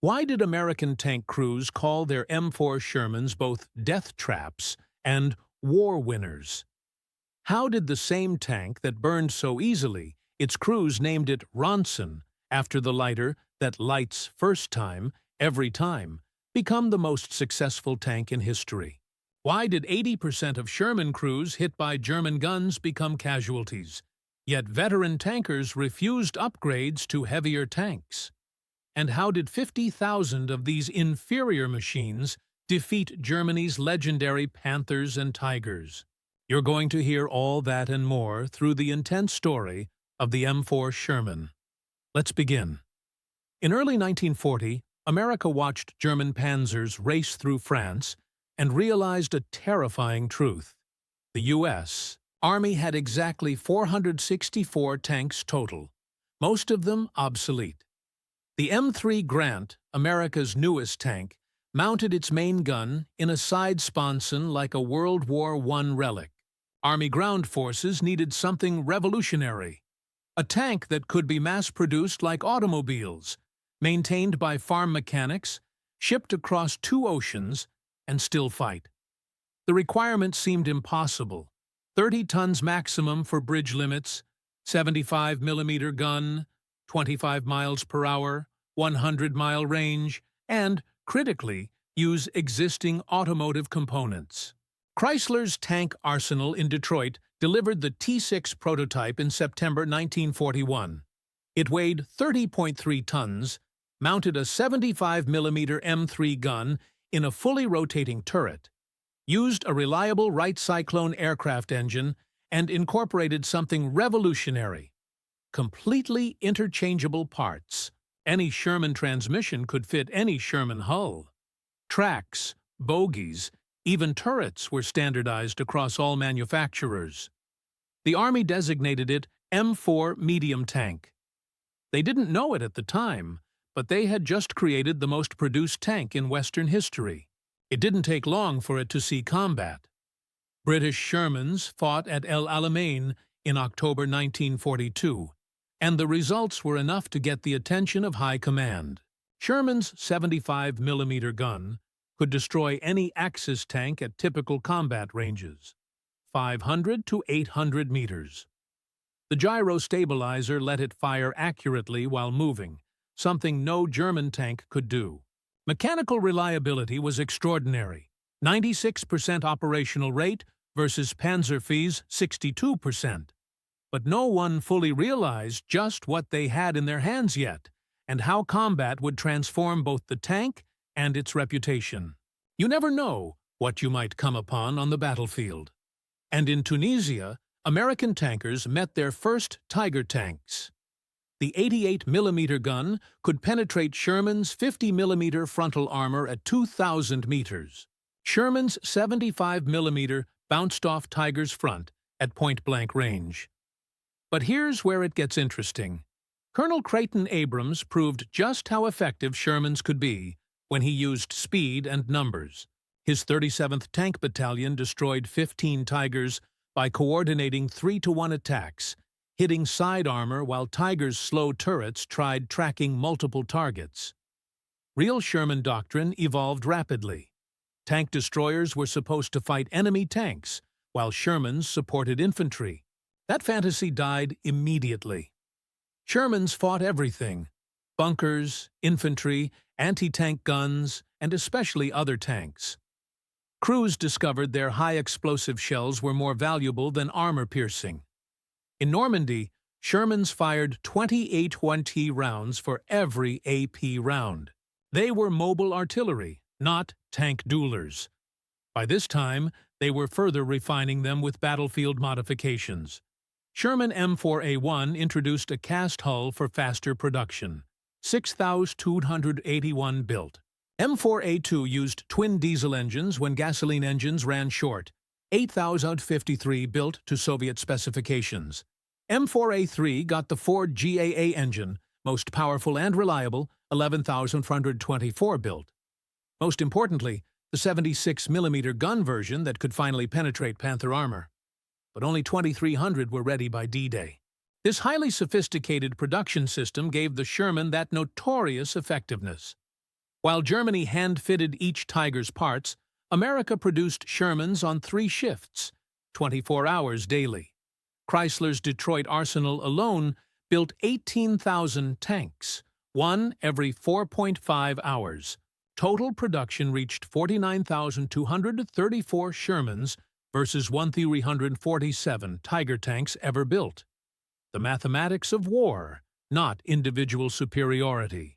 Why did American tank crews call their M4 Shermans both death traps and war winners? How did the same tank that burned so easily, its crews named it Ronson, after the lighter that lights first time, every time, become the most successful tank in history? Why did 80% of Sherman crews hit by German guns become casualties, yet veteran tankers refused upgrades to heavier tanks? And how did 50,000 of these inferior machines defeat Germany's legendary Panthers and Tigers? You're going to hear all that and more through the intense story of the M4 Sherman. Let's begin. In early 1940, America watched German panzers race through France and realized a terrifying truth. The U.S. Army had exactly 464 tanks total, most of them obsolete. The M3 Grant, America's newest tank, mounted its main gun in a side sponson like a World War I relic. Army ground forces needed something revolutionary. A tank that could be mass-produced like automobiles, maintained by farm mechanics, shipped across 2 oceans, and still fight. The requirement seemed impossible. 30 tons maximum for bridge limits, 75mm gun, 25 miles per hour, 100-mile range, and, critically, use existing automotive components. Chrysler's tank arsenal in Detroit delivered the T6 prototype in September 1941. It weighed 30.3 tons, mounted a 75mm M3 gun in a fully rotating turret, used a reliable Wright Cyclone aircraft engine, and incorporated something revolutionary: completely interchangeable parts. Any Sherman transmission could fit any Sherman hull. Tracks, bogies, even turrets were standardized across all manufacturers. The Army designated it M4 Medium Tank. They didn't know it at the time, but they had just created the most produced tank in Western history. It didn't take long for it to see combat. British Shermans fought at El Alamein in October 1942, and the results were enough to get the attention of high command. Sherman's 75mm gun could destroy any Axis tank at typical combat ranges, 500 to 800 meters. The gyro stabilizer let it fire accurately while moving, something no German tank could do. Mechanical reliability was extraordinary, 96% operational rate versus Panzerv's 62%. But no one fully realized just what they had in their hands yet, and how combat would transform both the tank and its reputation. You never know what you might come upon on the battlefield. And in Tunisia, American tankers met their first Tiger tanks. The 88mm gun could penetrate Sherman's 50mm frontal armor at 2,000 meters. Sherman's 75mm bounced off Tiger's front at point-blank range. But here's where it gets interesting. Colonel Creighton Abrams proved just how effective Shermans could be when he used speed and numbers. His 37th Tank Battalion destroyed 15 Tigers by coordinating 3-to-1 attacks, hitting side armor while Tiger's slow turrets tried tracking multiple targets. Real Sherman doctrine evolved rapidly. Tank destroyers were supposed to fight enemy tanks, while Shermans supported infantry. That fantasy died immediately. Shermans fought everything: bunkers, infantry, anti-tank guns, and especially other tanks. Crews discovered their high-explosive shells were more valuable than armor-piercing. In Normandy, Shermans fired 28 1T rounds for every AP round. They were mobile artillery, not tank duelers. By this time, they were further refining them with battlefield modifications. Sherman M4A1 introduced a cast hull for faster production, 6,281 built. M4A2 used twin diesel engines when gasoline engines ran short, 8,053 built to Soviet specifications. M4A3 got the Ford GAA engine, most powerful and reliable, 11,424 built. Most importantly, the 76mm gun version that could finally penetrate Panther armor. But only 2,300 were ready by D-Day. This highly sophisticated production system gave the Sherman that notorious effectiveness. While Germany hand-fitted each Tiger's parts, America produced Shermans on 3 shifts, 24 hours daily. Chrysler's Detroit arsenal alone built 18,000 tanks, one every 4.5 hours. Total production reached 49,234 Shermans versus 1,347 Tiger tanks ever built. The mathematics of war, not individual superiority.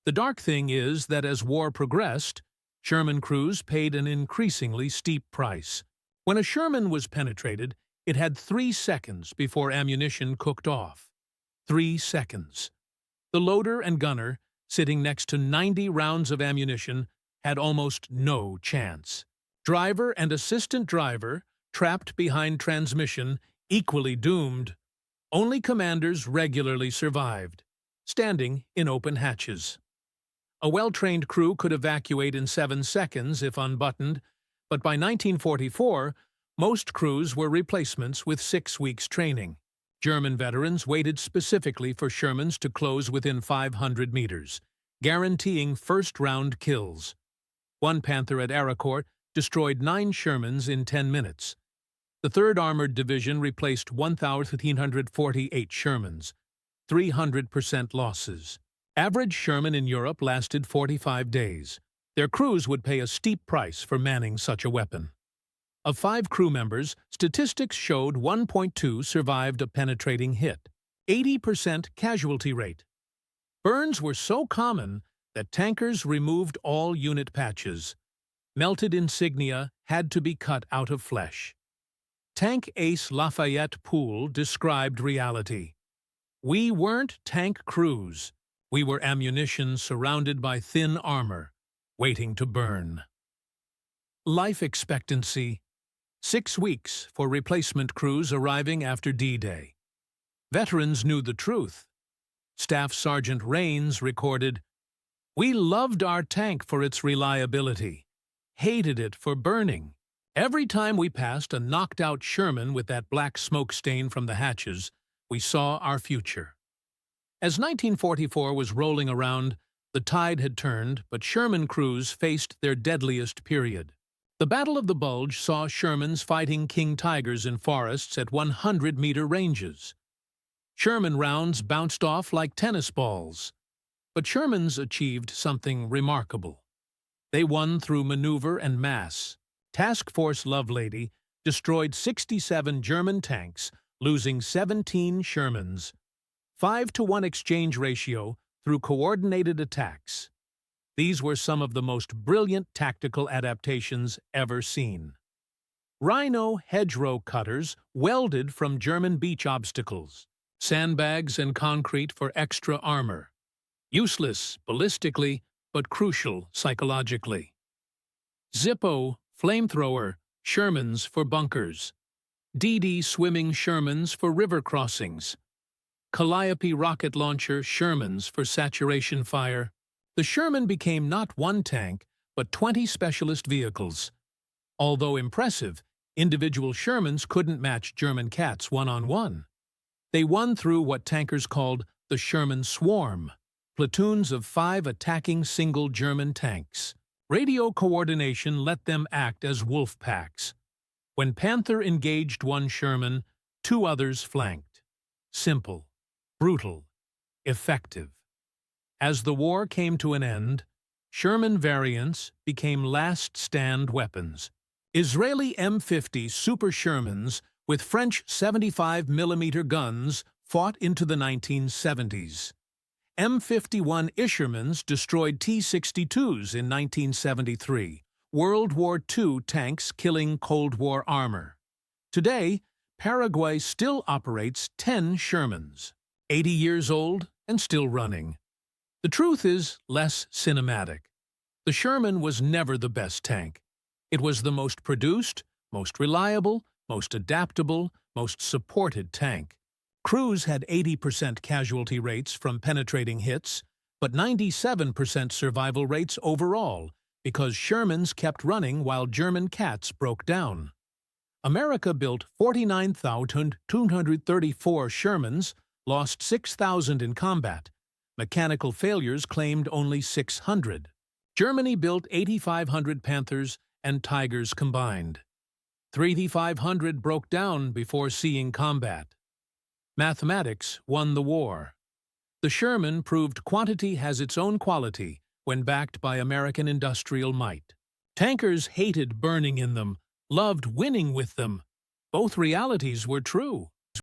The dark thing is that as war progressed, Sherman crews paid an increasingly steep price. When a Sherman was penetrated, it had 3 seconds before ammunition cooked off. 3 seconds. The loader and gunner, sitting next to 90 rounds of ammunition, had almost no chance. Driver and assistant driver, trapped behind transmission, equally doomed. Only commanders regularly survived, standing in open hatches. A well-trained crew could evacuate in 7 seconds if unbuttoned, but by 1944, most crews were replacements with 6 weeks' training. German veterans waited specifically for Shermans to close within 500 meters, guaranteeing first-round kills. One Panther at Aracourt destroyed 9 Shermans in 10 minutes. The 3rd Armored Division replaced 1,348 Shermans, 300% losses. Average Sherman in Europe lasted 45 days. Their crews would pay a steep price for manning such a weapon. Of 5 crew members, statistics showed 1.2 survived a penetrating hit, 80% casualty rate. Burns were so common that tankers removed all unit patches. Melted insignia had to be cut out of flesh. Tank ace Lafayette Poole described reality. "We weren't tank crews. We were ammunition surrounded by thin armor, waiting to burn." Life expectancy: 6 weeks for replacement crews arriving after D-Day. Veterans knew the truth. Staff Sergeant Rains recorded, "We loved our tank for its reliability, hated it for burning. Every time we passed a knocked-out Sherman with that black smoke stain from the hatches, we saw our future." As 1944 was rolling around, the tide had turned, but Sherman crews faced their deadliest period. The Battle of the Bulge saw Shermans fighting King Tigers in forests at 100-meter ranges. Sherman rounds bounced off like tennis balls. But Shermans achieved something remarkable. They won through maneuver and mass. Task Force Lovelady destroyed 67 German tanks, losing 17 Shermans. 5-to-1 exchange ratio through coordinated attacks. These were some of the most brilliant tactical adaptations ever seen. Rhino hedgerow cutters welded from German beach obstacles. Sandbags and concrete for extra armor. Useless ballistically, but crucial psychologically. Zippo flamethrower Shermans for bunkers. DD swimming Shermans for river crossings. Calliope rocket launcher Shermans for saturation fire. The Sherman became not one tank, but 20 specialist vehicles. Although impressive, individual Shermans couldn't match German Cats one-on-one. They won through what tankers called the Sherman Swarm, platoons of 5 attacking single German tanks. Radio coordination let them act as wolf packs. When Panther engaged one Sherman, 2 others flanked. Simple, brutal, effective. As the war came to an end, Sherman variants became last-stand weapons. Israeli M50 Super Shermans with French 75mm guns fought into the 1970s. M51 Ishermans destroyed T-62s in 1973, World War II tanks killing Cold War armor. Today, Paraguay still operates 10 Shermans, 80 years old and still running. The truth is less cinematic. The Sherman was never the best tank. It was the most produced, most reliable, most adaptable, most supported tank. Crews had 80% casualty rates from penetrating hits, but 97% survival rates overall because Shermans kept running while German Cats broke down. America built 49,234 Shermans, lost 6,000 in combat. Mechanical failures claimed only 600. Germany built 8,500 Panthers and Tigers combined. 3,500 broke down before seeing combat. Mathematics won the war. The Sherman proved quantity has its own quality when backed by American industrial might. Tankers hated burning in them, loved winning with them. Both realities were true.